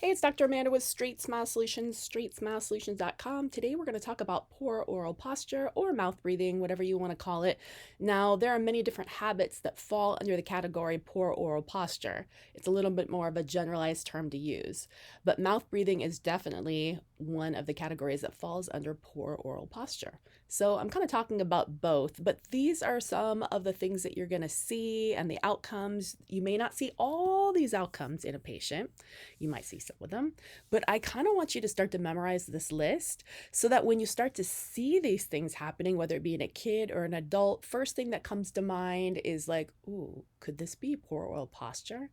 Hey, it's Dr. Amanda with Straightsmile Solutions, straightsmilesolutions.com. Today we're going to talk about poor oral posture or mouth breathing, whatever you want to call it. Now, there are many different habits that fall under the category poor oral posture. It's a little bit more of a generalized term to use, but mouth breathing is definitely one of the categories that falls under poor oral posture. So I'm kind of talking about both, but these are some of the things that you're going to see and the outcomes. You may not see all these outcomes in a patient. You might see some of them, but I kind of want you to start to memorize this list so that when you start to see these things happening, whether it be in a kid or an adult, first thing that comes to mind is like, ooh, could this be poor oral posture?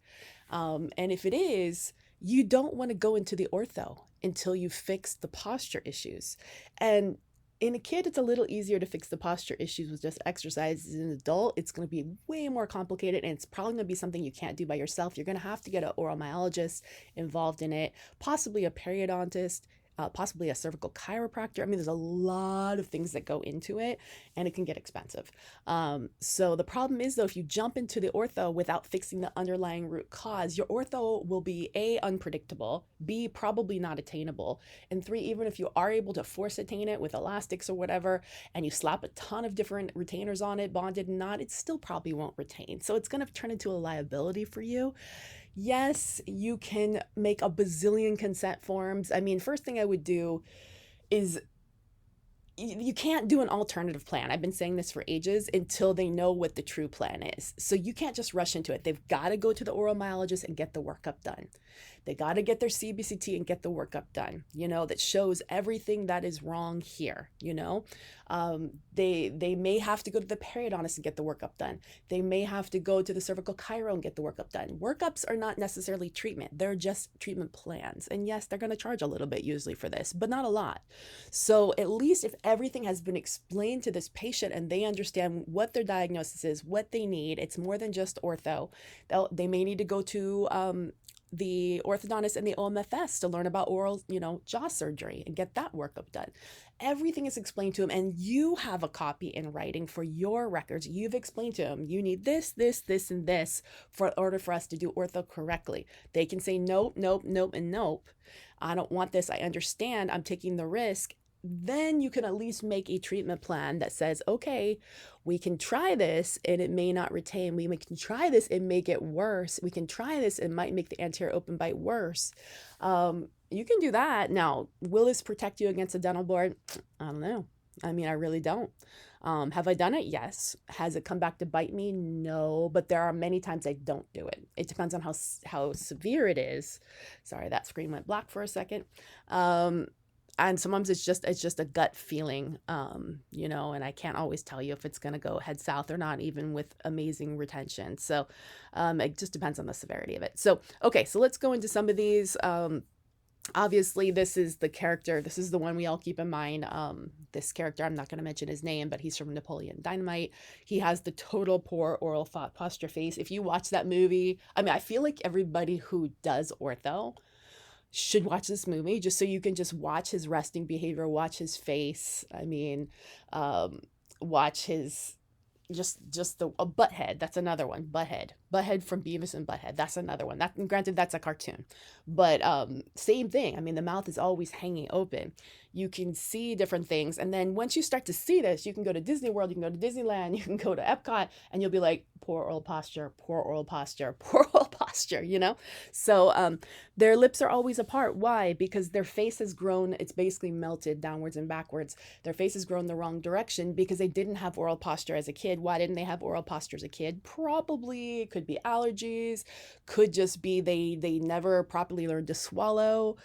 And if it is, you don't want to go into the ortho until you fix the posture issues. And in a kid, it's a little easier to fix the posture issues with just exercises. In an adult, it's going to be way more complicated, and it's probably going to be something you can't do by yourself. You're going to have to get an oral myologist involved in it, possibly a periodontist, possibly a cervical chiropractor. I mean, there's a lot of things that go into it, and it can get expensive. So the problem is, though, if you jump into the ortho without fixing the underlying root cause, your ortho will be A, unpredictable, B, probably not attainable, and three, even if you are able to force attain it with elastics or whatever, and you slap a ton of different retainers on it, bonded and not, it still probably won't retain. So it's going to turn into a liability for you. Yes, you can make a bazillion consent forms. I mean, first thing I would do is you can't do an alternative plan. I've been saying this for ages until they know what the true plan is. So you can't just rush into it. They've got to go to the oral myologist and get the workup done. They got to get their CBCT and get the workup done, that shows everything that is wrong here. They may have to go to the periodontist and get the workup done. They may have to go to the cervical chiro and get the workup done. Workups are not necessarily treatment. They're just treatment plans. And yes, they're going to charge a little bit usually for this, but not a lot. So at least if everything has been explained to this patient and they understand what their diagnosis is, what they need, it's more than just ortho. They may need to go to the orthodontist and the OMFS to learn about oral, jaw surgery and get that workup done. Everything is explained to them, and you have a copy in writing for your records. You've explained to them, you need this, this, this, and this for order for us to do ortho correctly. They can say nope, nope, nope, and nope. I don't want this. I understand. I'm taking the risk. Then you can at least make a treatment plan that says, okay, we can try this and it may not retain. We can try this and make it worse. We can try this and might make the anterior open bite worse. You can do that. Now, will this protect you against a dental board? I don't know. I mean, I really don't. Have I done it? Yes. Has it come back to bite me? No, but there are many times I don't do it. It depends on how severe it is. Sorry, that screen went black for a second. And sometimes it's just a gut feeling, and I can't always tell you if it's going to go head south or not, even with amazing retention. So it just depends on the severity of it. So, okay, so let's go into some of these. Obviously, this is the character. This is the one we all keep in mind. This character, I'm not going to mention his name, but he's from Napoleon Dynamite. He has the total poor oral posture face. If you watch that movie, I mean, I feel like everybody who does ortho should watch this movie just so you can just watch his resting behavior, watch his face. I mean, watch his just the Butthead. That's another one. Butthead from Beavis and Butthead. That's another one. That, granted, that's a cartoon, but same thing. I mean, the mouth is always hanging open. You can see different things, and then once you start to see this, you can go to Disney World, you can go to Disneyland, you can go to Epcot, and you'll be like, poor oral posture, poor oral posture, poor oral posture. So their lips are always apart. Why? Because their face has grown. It's basically melted downwards and backwards. Their face has grown the wrong direction because they didn't have oral posture as a kid. Why didn't they have oral posture as a kid? Probably it could be allergies, could just be they never properly learned to swallow,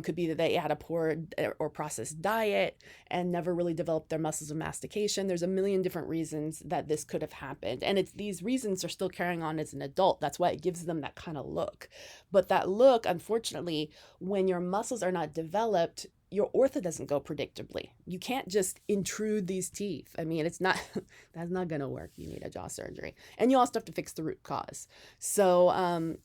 could be that they had a poor or processed diet and never really developed their muscles of mastication. There's a million different reasons that this could have happened, and it's these reasons are still carrying on as an adult. That's why it gives them that kind of look. But that look, unfortunately, when your muscles are not developed, your ortho doesn't go predictably. You can't just intrude these teeth. I mean, that's not going to work. You need a jaw surgery. And you also have to fix the root cause. So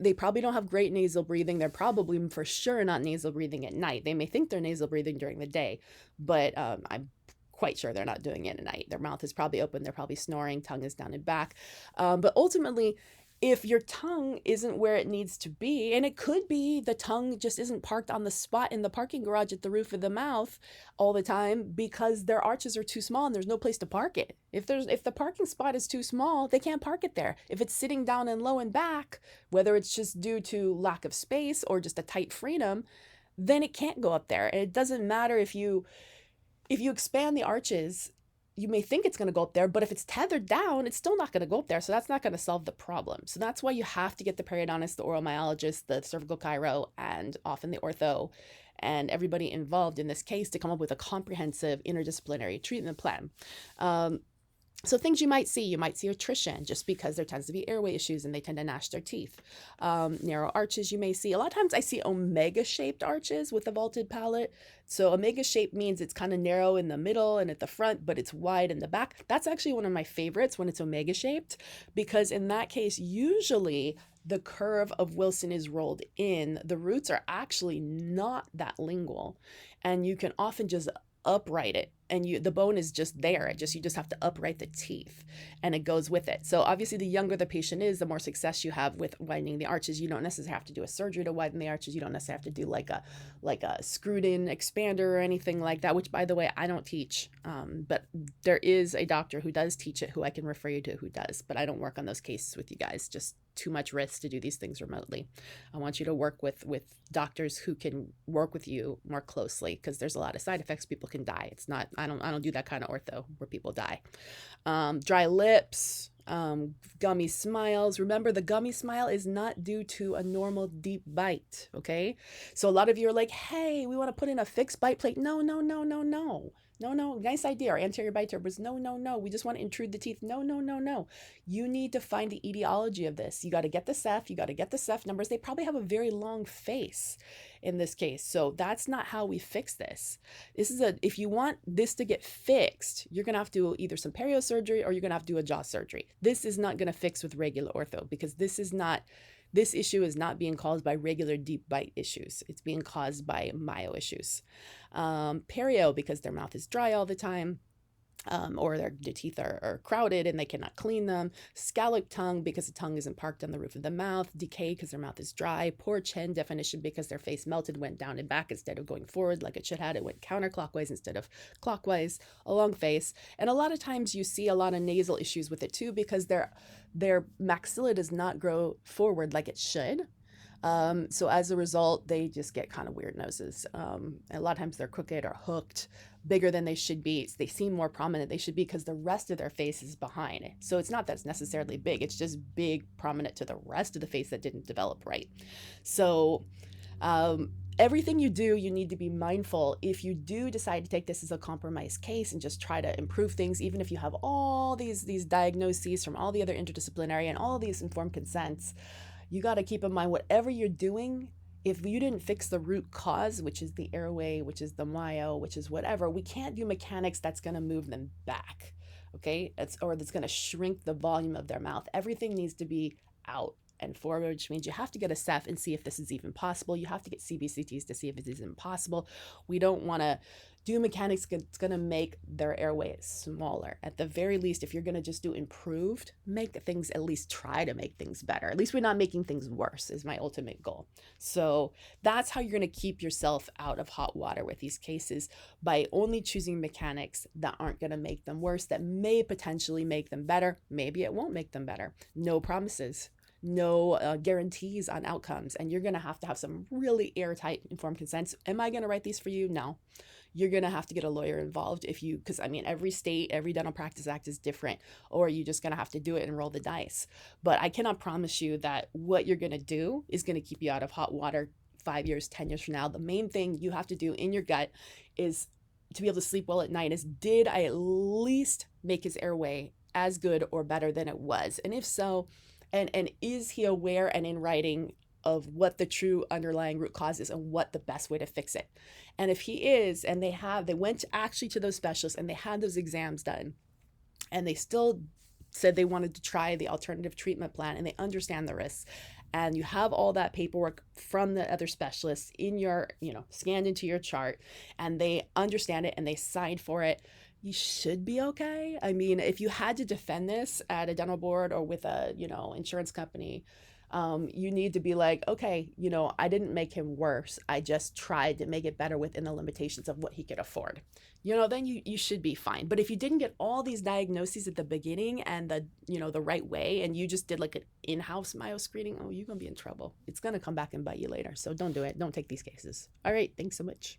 they probably don't have great nasal breathing. They're probably for sure not nasal breathing at night. They may think they're nasal breathing during the day, but I'm quite sure they're not doing it at night. Their mouth is probably open. They're probably snoring. Tongue is down and back. But ultimately, If your tongue isn't where it needs to be, and it could be the tongue just isn't parked on the spot in the parking garage at the roof of the mouth all the time because their arches are too small and there's no place to park it. If the parking spot is too small, they can't park it there. If it's sitting down and low and back, whether it's just due to lack of space or just a tight freedom, then it can't go up there. And it doesn't matter if you expand the arches, you may think it's going to go up there, but if it's tethered down, it's still not going to go up there. So that's not going to solve the problem. So that's why you have to get the periodontist, the oral myologist, the cervical chiro, and often the ortho, and everybody involved in this case to come up with a comprehensive interdisciplinary treatment plan. So things you might see attrition just because there tends to be airway issues and they tend to gnash their teeth. Narrow arches you may see. A lot of times I see omega-shaped arches with a vaulted palate. So omega shape means it's kind of narrow in the middle and at the front, but it's wide in the back. That's actually one of my favorites when it's omega shaped, because in that case, usually the curve of Wilson is rolled in. The roots are actually not that lingual, and you can often just upright it, and the bone is just there. You just have to upright the teeth and it goes with it. So obviously the younger the patient is, the more success you have with widening the arches. You don't necessarily have to do a surgery to widen the arches. You don't necessarily have to do like a screwed in expander or anything like that, which by the way, I don't teach. But there is a doctor who does teach it, who I can refer you to, who does, but I don't work on those cases with you guys. Just too much risk to do these things remotely. I want you to work with doctors who can work with you more closely, because there's a lot of side effects. People can die. It's not, I don't do that kind of ortho where people die. Dry lips, gummy smiles. Remember, the gummy smile is not due to a normal deep bite. Okay. So a lot of you are like, hey, we want to put in a fixed bite plate. No. Nice idea. Our anterior bite turbers. No. We just want to intrude the teeth. No. You need to find the etiology of this. You got to get the Ceph. You got to get the Ceph numbers. They probably have a very long face in this case. So that's not how we fix this. If you want this to get fixed, you're going to have to do either some perio surgery or you're going to have to do a jaw surgery. This is not going to fix with regular ortho, because this issue is not being caused by regular deep bite issues. It's being caused by myo issues. Perio, because their mouth is dry all the time, or their teeth are crowded and they cannot clean them. Scalloped tongue, because the tongue isn't parked on the roof of the mouth. Decay, because their mouth is dry. Poor chin definition, because their face melted, went down and back instead of going forward like it should have. It went counterclockwise instead of clockwise. A long face. And a lot of times you see a lot of nasal issues with it too, because their maxilla does not grow forward like it should. So as a result, they just get kind of weird noses. A lot of times they're crooked or hooked, bigger than they should be. They seem more prominent. They should be, because the rest of their face is behind it. So it's not that it's necessarily big. It's just big, prominent to the rest of the face that didn't develop right. So everything you do, you need to be mindful. If you do decide to take this as a compromised case and just try to improve things, even if you have all these diagnoses from all the other interdisciplinary and all these informed consents, you got to keep in mind, whatever you're doing, if you didn't fix the root cause, which is the airway, which is the myo, which is whatever, we can't do mechanics that's going to move them back. Okay. That's going to shrink the volume of their mouth. Everything needs to be out and forward, which means you have to get a Ceph and see if this is even possible. You have to get CBCTs to see if it is even possible. We don't want to do mechanics that's going to make their airway smaller. At the very least, if you're going to just do improved, make things, at least try to make things better. At least we're not making things worse, is my ultimate goal. So that's how you're going to keep yourself out of hot water with these cases, by only choosing mechanics that aren't going to make them worse, that may potentially make them better. Maybe it won't make them better. No promises. No guarantees on outcomes. And you're going to have some really airtight informed consents. Am I going to write these for you? No. You're going to have to get a lawyer involved because I mean, every state, every dental practice act is different, or you're just going to have to do it and roll the dice. But I cannot promise you that what you're going to do is going to keep you out of hot water 5 years, 10 years from now. The main thing you have to do in your gut is to be able to sleep well at night is, did I at least make his airway as good or better than it was? And if so, and is he aware and in writing of what the true underlying root cause is and what the best way to fix it? And if he is, and they went actually to those specialists and they had those exams done, and they still said they wanted to try the alternative treatment plan, and they understand the risks, and you have all that paperwork from the other specialists in your, scanned into your chart, and they understand it and they signed for it, you should be okay. I mean, if you had to defend this at a dental board or with a, insurance company, you need to be like, okay, I didn't make him worse. I just tried to make it better within the limitations of what he could afford. Then you should be fine. But if you didn't get all these diagnoses at the beginning and the right way, and you just did like an in-house myo screening, oh, you're gonna be in trouble. It's gonna come back and bite you later. So don't do it. Don't take these cases. All right, thanks so much.